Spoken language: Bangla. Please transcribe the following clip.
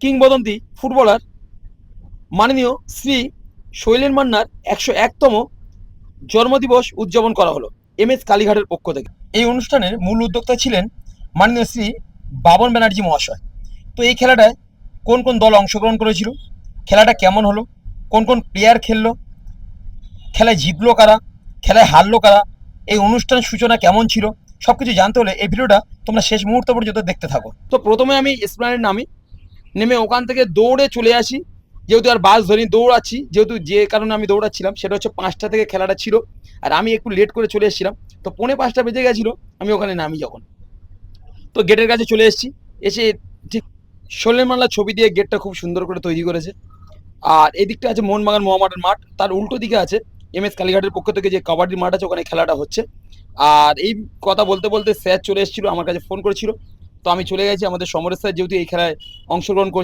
কিংবদন্তি ফুটবলার মাননীয় শ্রী শৈলেন মান্নার 101তম জন্মদিবস উদযাপন করা হলো MS কালীঘাটের পক্ষ থেকে। এই অনুষ্ঠানের মূল উদ্যোক্তা ছিলেন মাননীয় শ্রী বাবন ব্যানার্জি মহাশয়। তো এই খেলাটায় কোন কোন দল অংশগ্রহণ করেছিল, খেলাটা কেমন হলো, কোন কোন প্লেয়ার খেললো, খেলায় জিতলো কারা, খেলায় হারলো কারা, এই অনুষ্ঠানের সূচনা কেমন ছিল, সবকিছু জানতে হলে এই ভিডিওটা তোমরা শেষ মুহূর্ত পর্যন্ত দেখতে থাকো। তো প্রথমে আমি এসপ্ল্যানেড নামি, নেমে ওখান থেকে দৌড়ে চলে আসি, যেহেতু আর বাস ধরি দৌড়াচ্ছি, যেহেতু যে কারণে আমি দৌড়াচ্ছিলাম সেটা হচ্ছে 5টা থেকে খেলাটা ছিল, আর আমি একটু লেট করে চলে এসেছিলাম। তো 4:45 বেজে গেছিলো আমি ওখানে নামি যখন। তো গেটের কাছে চলে এসেছি, এসে ঠিক শোলের মাল্লার ছবি দিয়ে গেটটা খুব সুন্দর করে তৈরি করেছে। আর এই দিকটা আছে মোহনবাগান মহামাঠের মাঠ, তার উল্টো দিকে আছে MS কালীঘাটের পক্ষ থেকে যে কাবাডির মাঠ আছে, ওখানে খেলাটা হচ্ছে। আর এই কথা বলতে বলতে স্যার চলে এসেছিল, আমার কাছে ফোন করেছিল। তো আমি চলে গেছি, আমাদের সমরেশ স্যার যেহেতু এই খেলায় অংশগ্রহণ